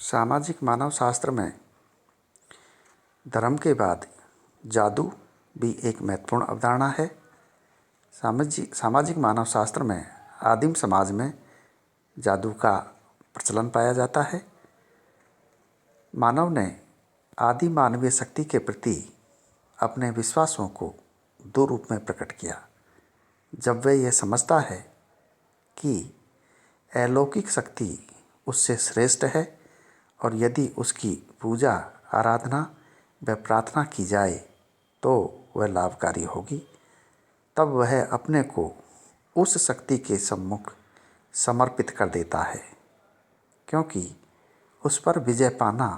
सामाजिक मानव शास्त्र में धर्म के बाद जादू भी एक महत्वपूर्ण अवधारणा है। सामाजिक मानव शास्त्र में आदिम समाज में जादू का प्रचलन पाया जाता है। मानव ने आदि मानवीय शक्ति के प्रति अपने विश्वासों को दो रूप में प्रकट किया। जब वह यह समझता है कि अलौकिक शक्ति उससे श्रेष्ठ है और यदि उसकी पूजा आराधना व प्रार्थना की जाए तो वह लाभकारी होगी, तब वह अपने को उस शक्ति के सम्मुख समर्पित कर देता है, क्योंकि उस पर विजय पाना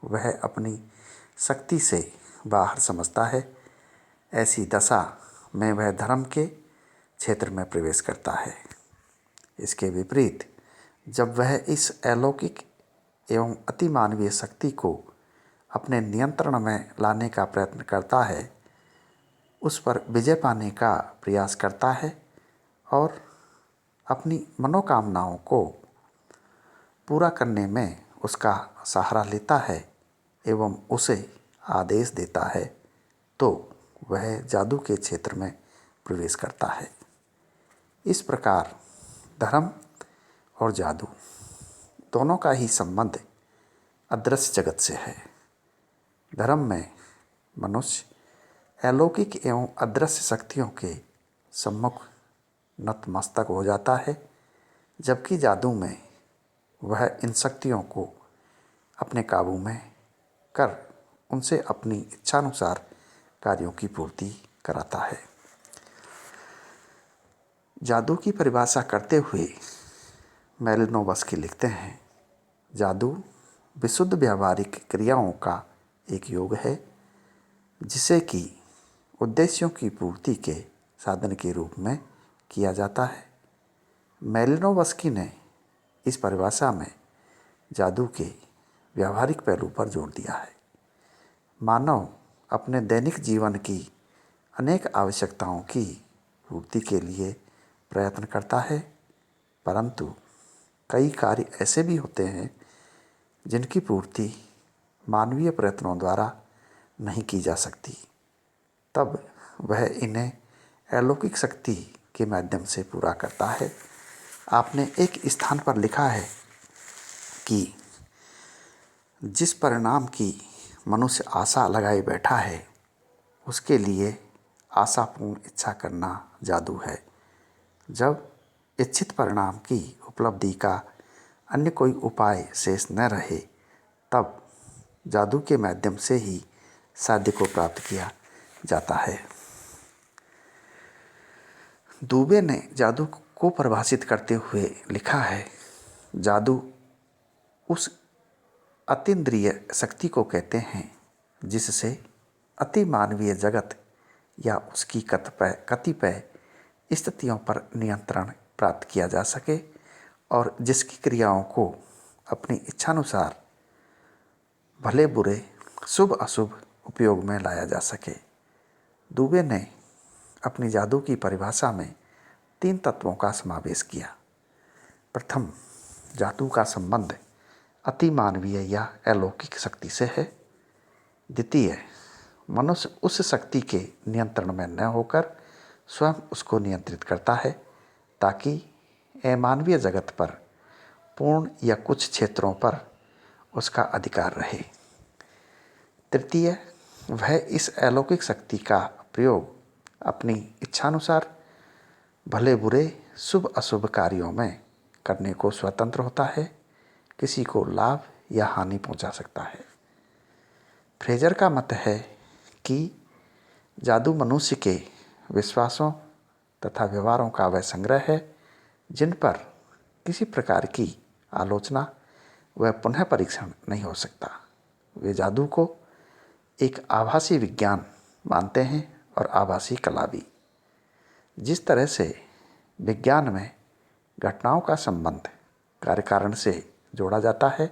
वह अपनी शक्ति से बाहर समझता है। ऐसी दशा में वह धर्म के क्षेत्र में प्रवेश करता है। इसके विपरीत जब वह इस अलौकिक एवं अति मानवीय शक्ति को अपने नियंत्रण में लाने का प्रयत्न करता है, उस पर विजय पाने का प्रयास करता है और अपनी मनोकामनाओं को पूरा करने में उसका सहारा लेता है एवं उसे आदेश देता है, तो वह जादू के क्षेत्र में प्रवेश करता है। इस प्रकार धर्म और जादू दोनों का ही संबंध अदृश्य जगत से है। धर्म में मनुष्य अलौकिक एवं अदृश्य शक्तियों के सम्मुख नतमस्तक हो जाता है, जबकि जादू में वह इन शक्तियों को अपने काबू में कर उनसे अपनी इच्छानुसार कार्यों की पूर्ति कराता है। जादू की परिभाषा करते हुए मैलिनोवस्की लिखते हैं, जादू विशुद्ध व्यावहारिक क्रियाओं का एक योग है जिसे कि उद्देश्यों की पूर्ति के साधन के रूप में किया जाता है। मैलिनोवस्की ने इस परिभाषा में जादू के व्यावहारिक पहलू पर जोर दिया है। मानव अपने दैनिक जीवन की अनेक आवश्यकताओं की पूर्ति के लिए प्रयत्न करता है, परंतु कई कार्य ऐसे भी होते हैं जिनकी पूर्ति मानवीय प्रयत्नों द्वारा नहीं की जा सकती। तब वह इन्हें अलौकिक शक्ति के माध्यम से पूरा करता है। आपने एक स्थान पर लिखा है कि जिस परिणाम की मनुष्य आशा लगाए बैठा है, उसके लिए आशापूर्ण इच्छा करना जादू है। जब इच्छित परिणाम की उपलब्धि का अन्य कोई उपाय शेष न रहे, तब जादू के माध्यम से ही साध्य को प्राप्त किया जाता है। दुबे ने जादू को परिभाषित करते हुए लिखा है, जादू उस अतीन्द्रिय शक्ति को कहते हैं जिससे अति मानवीय जगत या उसकी कतिपय स्थितियों पर नियंत्रण प्राप्त किया जा सके और जिसकी क्रियाओं को अपनी इच्छानुसार भले बुरे शुभ अशुभ उपयोग में लाया जा सके। दुबे ने अपनी जादू की परिभाषा में 3 तत्वों का समावेश किया। प्रथम, जादू का संबंध अति मानवीय या अलौकिक शक्ति से है। द्वितीय, मनुष्य उस शक्ति के नियंत्रण में न होकर स्वयं उसको नियंत्रित करता है ताकि अमानवीय जगत पर पूर्ण या कुछ क्षेत्रों पर उसका अधिकार रहे। तृतीय, वह इस अलौकिक शक्ति का प्रयोग अपनी इच्छानुसार भले बुरे शुभ अशुभ कार्यों में करने को स्वतंत्र होता है, किसी को लाभ या हानि पहुंचा सकता है। फ्रेजर का मत है कि जादू मनुष्य के विश्वासों तथा व्यवहारों का वह संग्रह है जिन पर किसी प्रकार की आलोचना व पुनः परीक्षण नहीं हो सकता। वे जादू को एक आभासी विज्ञान मानते हैं और आभासी कला भी। जिस तरह से विज्ञान में घटनाओं का संबंध कार्य कारण से जोड़ा जाता है,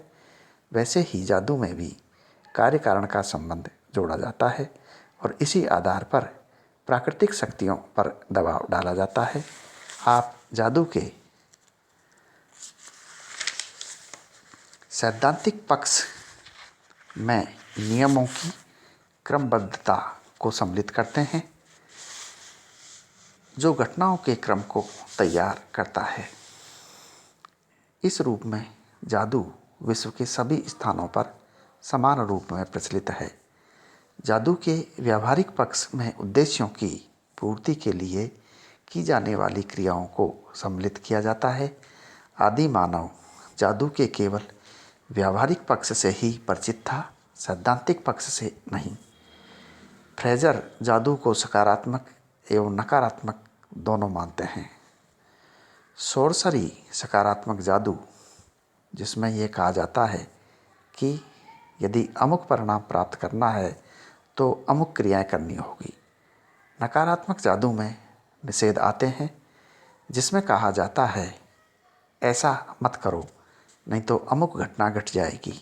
वैसे ही जादू में भी कार्य कारण का संबंध जोड़ा जाता है और इसी आधार पर प्राकृतिक शक्तियों पर दबाव डाला जाता है। आप जादू के सैद्धांतिक पक्ष में नियमों की क्रमबद्धता को सम्मिलित करते हैं, जो घटनाओं के क्रम को तैयार करता है। इस रूप में जादू विश्व के सभी स्थानों पर समान रूप में प्रचलित है। जादू के व्यावहारिक पक्ष में उद्देश्यों की पूर्ति के लिए की जाने वाली क्रियाओं को सम्मिलित किया जाता है। आदि मानव जादू के केवल व्यावहारिक पक्ष से ही परिचित था, सैद्धांतिक पक्ष से नहीं। फ्रेजर जादू को सकारात्मक एवं नकारात्मक दोनों मानते हैं। सोर्सरी सकारात्मक जादू, जिसमें यह कहा जाता है कि यदि अमुक परिणाम प्राप्त करना है तो अमुक क्रियाएं करनी होगी। नकारात्मक जादू में निषेध आते हैं, जिसमें कहा जाता है ऐसा मत करो नहीं तो अमुक घटना घट जाएगी।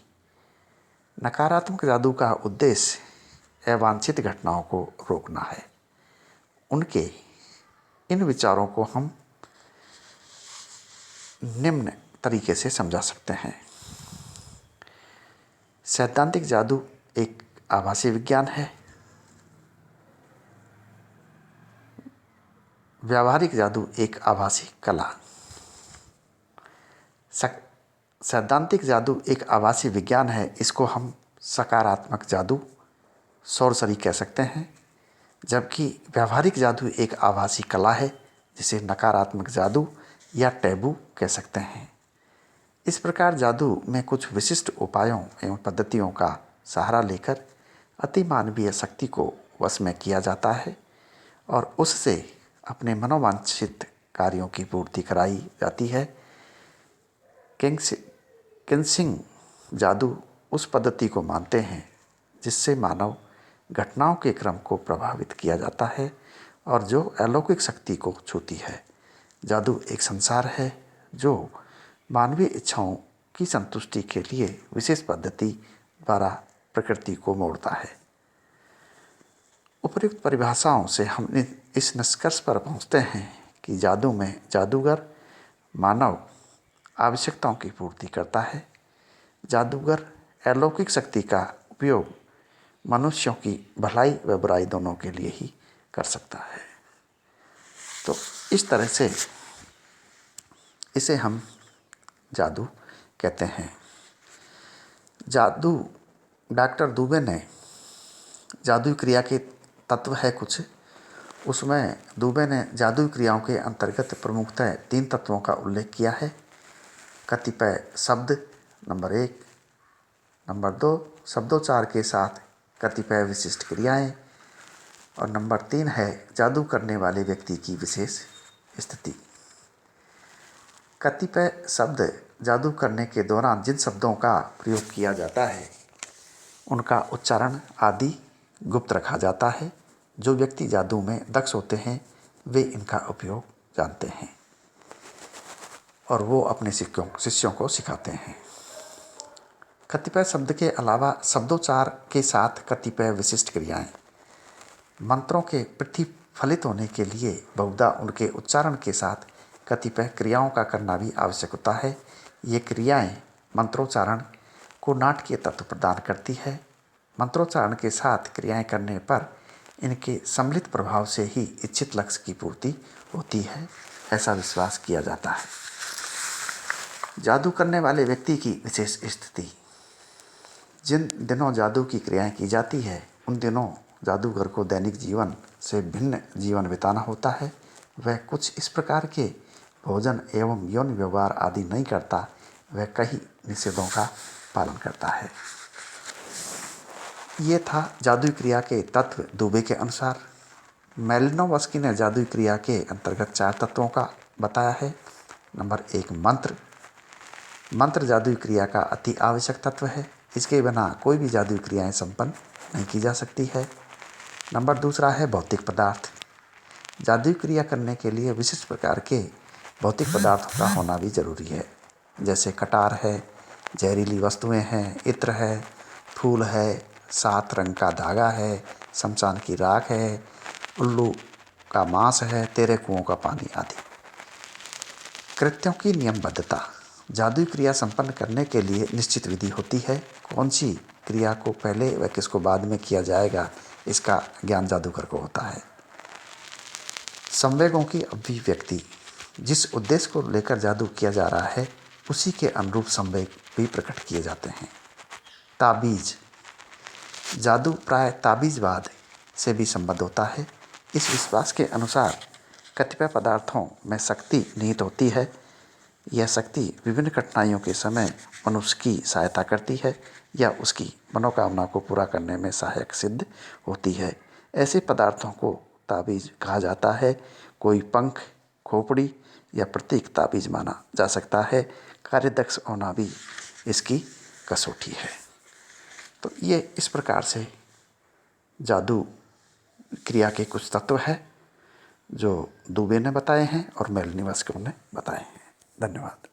नकारात्मक जादू का उद्देश्य अवांछित घटनाओं को रोकना है। उनके इन विचारों को हम निम्न तरीके से समझा सकते हैं। सैद्धांतिक जादू एक आभासी विज्ञान है। व्यावहारिक जादू एक आभासी कला। सैद्धांतिक जादू एक आभासी विज्ञान है। इसको हम सकारात्मक जादू सोर्सरी कह सकते हैं, जबकि व्यावहारिक जादू एक आभासी कला है, जिसे नकारात्मक जादू या टैबू कह सकते हैं। इस प्रकार जादू में कुछ विशिष्ट उपायों एवं पद्धतियों का सहारा लेकर अतिमानवीय शक्ति को वश में किया जाता है और उससे अपने मनोवांछित कार्यों की पूर्ति कराई जाती है। किंगसिंग जादू उस पद्धति को मानते हैं जिससे मानव घटनाओं के क्रम को प्रभावित किया जाता है और जो अलौकिक शक्ति को छूती है। जादू एक संसार है जो मानवीय इच्छाओं की संतुष्टि के लिए विशेष पद्धति द्वारा प्रकृति को मोड़ता है। उपर्युक्त परिभाषाओं से हम इस निष्कर्ष पर पहुंचते हैं कि जादू में जादूगर मानव आवश्यकताओं की पूर्ति करता है। जादूगर अलौकिक शक्ति का उपयोग मनुष्यों की भलाई व बुराई दोनों के लिए ही कर सकता है। तो इस तरह से इसे हम जादू कहते हैं। जादू डॉक्टर दुबे ने जादू क्रिया के तत्व है कुछ, उसमें दुबे ने जादू क्रियाओं के अंतर्गत प्रमुखतः 3 तत्वों का उल्लेख किया है। कतिपय शब्द नंबर 1, नंबर 2 शब्दोच्चार के साथ कतिपय विशिष्ट क्रियाएं और नंबर 3 है जादू करने वाले व्यक्ति की विशेष स्थिति। कतिपय शब्द जादू करने के दौरान जिन शब्दों का प्रयोग किया जाता है उनका उच्चारण आदि गुप्त रखा जाता है। जो व्यक्ति जादू में दक्ष होते हैं वे इनका उपयोग जानते हैं और वो अपने शिष्यों को सिखाते हैं। कतिपय शब्द के अलावा शब्दोच्चार के साथ कतिपय विशिष्ट क्रियाएं। मंत्रों के प्रतिफलित होने के लिए बहुधा उनके उच्चारण के साथ कतिपय क्रियाओं का करना भी आवश्यक होता है। ये क्रियाएं मंत्रोच्चारण को नाटकीय तत्व प्रदान करती है। मंत्रोच्चारण के साथ क्रियाएं करने पर इनके सम्मिलित प्रभाव से ही इच्छित लक्ष्य की पूर्ति होती है, ऐसा विश्वास किया जाता है। जादू करने वाले व्यक्ति की विशेष स्थिति। जिन दिनों जादू की क्रियाएं की जाती है उन दिनों जादूगर को दैनिक जीवन से भिन्न जीवन बिताना होता है। वह कुछ इस प्रकार के भोजन एवं यौन व्यवहार आदि नहीं करता। वह कई निषेधों का पालन करता है। ये था जादुई क्रिया के तत्व दुबे के अनुसार। मैलिनोवस्की ने जादुई क्रिया के अंतर्गत 4 तत्वों का बताया है। नंबर 1 मंत्र जादुई क्रिया का अति आवश्यक तत्व है। इसके बिना कोई भी जादुई क्रियाएं संपन्न नहीं की जा सकती है। नंबर 2 है भौतिक पदार्थ। जादुई क्रिया करने के लिए विशिष्ट प्रकार के भौतिक पदार्थों का होना भी जरूरी है, जैसे कटार है, जहरीली वस्तुएं हैं, इत्र है, फूल है, 7 रंग का धागा है, शमशान की राख है, उल्लू का मांस है, तेरे कुओं का पानी आदि। कृत्यों की नियमबद्धता। जादुई क्रिया संपन्न करने के लिए निश्चित विधि होती है। कौन सी क्रिया को पहले व किसको बाद में किया जाएगा, इसका ज्ञान जादूगर को होता है। संवेगों की अभिव्यक्ति, जिस उद्देश्य को लेकर जादू किया जा रहा है उसी के अनुरूप संवेग भी प्रकट किए जाते हैं। ताबीज, जादू प्राय ताबीजवाद से भी संबद्ध होता है। इस विश्वास के अनुसार कतिपय पदार्थों में शक्ति निहित होती है। यह शक्ति विभिन्न कठिनाइयों के समय मनुष्य की सहायता करती है या उसकी मनोकामना को पूरा करने में सहायक सिद्ध होती है। ऐसे पदार्थों को ताबीज कहा जाता है। कोई पंख, खोपड़ी या प्रतीक ताबीज माना जा सकता है। कार्यदक्ष होना भी इसकी कसौटी है। तो ये इस प्रकार से जादू क्रिया के कुछ तत्व हैं जो दुबे ने बताए हैं और मेलनिवस्कर ने बताए हैं। धन्यवाद।